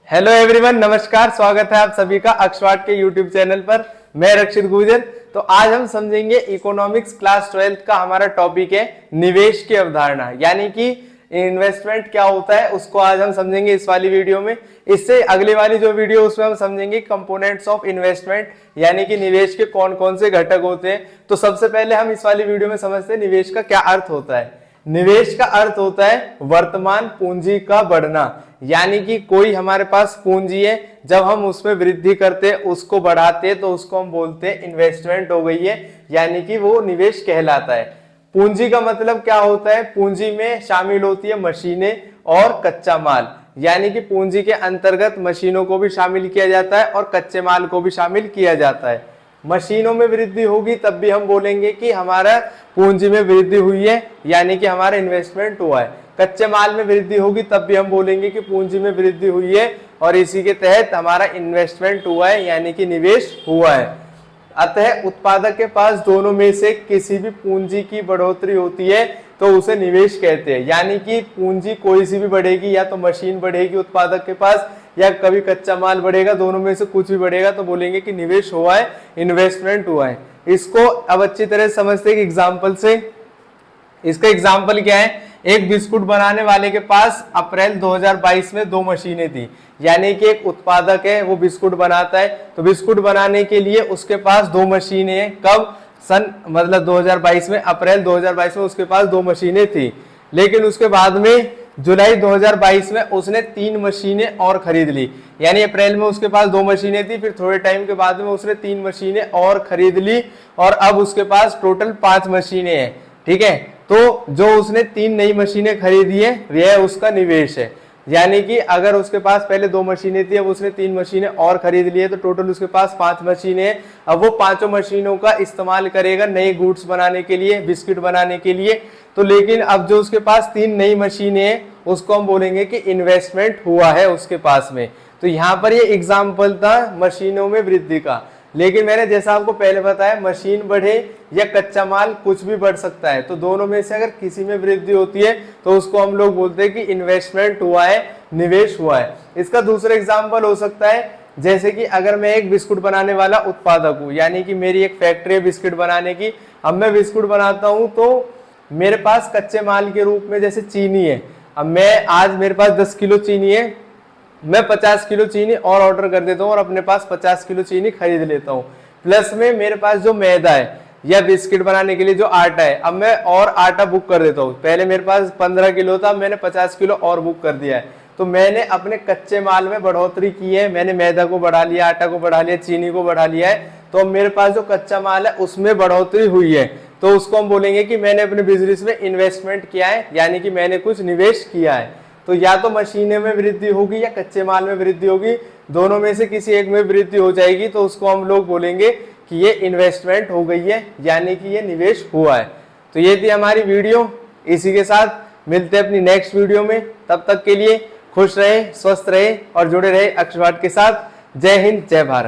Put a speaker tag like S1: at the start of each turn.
S1: Hello everyone, नमस्कार। स्वागत है आप सभी का अक्षवाट के यूट्यूब चैनल पर। मैं रक्षित गुर्जर। तो आज हम समझेंगे इकोनॉमिक्स क्लास 12th का हमारा टॉपिक है निवेश की अवधारणा, यानी कि इन्वेस्टमेंट क्या होता है उसको आज हम समझेंगे इस वाली वीडियो में। इससे अगली वाली जो वीडियो उसमें हम समझेंगे कंपोनेंट्स ऑफ इन्वेस्टमेंट, यानी कि निवेश के कौन कौन से घटक होते हैं। तो सबसे पहले हम इस वाली वीडियो में समझते हैं निवेश का क्या अर्थ होता है। निवेश का अर्थ होता है वर्तमान पूंजी का बढ़ना, यानी कि कोई हमारे पास पूंजी है, जब हम उसमें वृद्धि करते उसको बढ़ाते तो उसको हम बोलते हैं इन्वेस्टमेंट हो गई है, यानी कि वो निवेश कहलाता है। पूंजी का मतलब क्या होता है? पूंजी में शामिल होती है मशीनें और कच्चा माल, यानी कि पूंजी के अंतर्गत मशीनों को भी शामिल किया जाता है और कच्चे माल को भी शामिल किया जाता है। मशीनों में वृद्धि होगी तब भी हम बोलेंगे कि हमारा पूंजी में वृद्धि हुई है, यानी कि हमारा इन्वेस्टमेंट हुआ है। कच्चे माल में वृद्धि होगी तब भी हम बोलेंगे कि पूंजी में वृद्धि हुई है और इसी के तहत हमारा इन्वेस्टमेंट हुआ है, यानी कि निवेश हुआ है। अतः उत्पादक के पास दोनों में से किसी भी पूंजी की बढ़ोतरी होती है तो उसे निवेश कहते हैं, यानी कि पूंजी कोई सी भी बढ़ेगी, या तो मशीन बढ़ेगी उत्पादक के पास या कभी कच्चा माल बढ़ेगा, दोनों में से कुछ भी बढ़ेगा तो बोलेंगे कि निवेश हुआ है, इन्वेस्टमेंट हुआ है। इसको अब अच्छी तरह समझते हैं एग्जाम्पल से। इसका एग्जाम्पल क्या है? एक बिस्कुट बनाने वाले के पास अप्रैल 2022 में 2 मशीनें थी, यानी कि एक उत्पादक है वो बिस्कुट बनाता है, तो बिस्कुट बनाने के लिए उसके पास 2 मशीनें हैं। कब? सन मतलब 2022 में, अप्रैल 2022 में उसके पास 2 मशीनें थी। लेकिन उसके बाद में जुलाई 2022 में उसने 3 मशीनें और खरीद ली, यानी अप्रैल में उसके पास 2 मशीनें थी, फिर थोड़े टाइम के बाद में उसने 3 मशीनें और खरीद ली और अब उसके पास टोटल 5 मशीनें हैं। ठीक है, तो जो उसने 3 नई मशीनें खरीदी है वह उसका निवेश है। यानी कि अगर उसके पास पहले 2 मशीनें थी, अब उसने 3 मशीनें और खरीद ली है, तो टोटल उसके पास 5 मशीनें हैं। अब वो 5 मशीनों का इस्तेमाल करेगा नए गुड्स बनाने के लिए, बिस्किट बनाने के लिए। तो लेकिन अब जो उसके पास 3 नई मशीनें हैं उसको हम बोलेंगे कि इन्वेस्टमेंट हुआ है उसके पास में। तो यहाँ पर ये एग्जाम्पल था मशीनों में वृद्धि का। लेकिन मैंने जैसा आपको पहले बताया, मशीन बढ़े या कच्चा माल कुछ भी बढ़ सकता है, तो दोनों में से अगर किसी में वृद्धि होती है तो उसको हम लोग बोलते हैं कि इन्वेस्टमेंट हुआ है, निवेश हुआ है। इसका दूसरा एग्जाम्पल हो सकता है, जैसे कि अगर मैं एक बिस्कुट बनाने वाला उत्पादक हूँ, यानी कि मेरी एक फैक्ट्री है बिस्कुट बनाने की। अब मैं बिस्कुट बनाता हूँ तो मेरे पास कच्चे माल के रूप में जैसे चीनी है। अब मैं आज मेरे पास 10 किलो चीनी है, मैं 50 किलो चीनी और ऑर्डर कर देता हूँ और अपने पास 50 किलो चीनी खरीद लेता हूँ। प्लस में मेरे पास जो मैदा है या बिस्किट बनाने के लिए जो आटा है, अब मैं और आटा बुक कर देता हूँ। पहले मेरे पास 15 किलो था, मैंने 50 किलो और बुक कर दिया है। तो मैंने अपने कच्चे माल में बढ़ोतरी की है, मैंने मैदा को बढ़ा लिया, आटा को बढ़ा लिया, चीनी को बढ़ा लिया है। तो अब मेरे पास जो कच्चा माल है उसमें बढ़ोतरी हुई है, तो उसको हम बोलेंगे कि मैंने अपने बिजनेस में इन्वेस्टमेंट किया है, यानी कि मैंने कुछ निवेश किया है। तो या तो मशीनें में वृद्धि होगी या कच्चे माल में वृद्धि होगी, दोनों में से किसी एक में वृद्धि हो जाएगी तो उसको हम लोग बोलेंगे कि ये इन्वेस्टमेंट हो गई है, यानी कि ये निवेश हुआ है। तो ये थी हमारी वीडियो। इसी के साथ मिलते हैं अपनी नेक्स्ट वीडियो में। तब तक के लिए खुश रहे, स्वस्थ रहे और जुड़े रहे अक्षवाट के साथ। जय हिंद, जय भारत।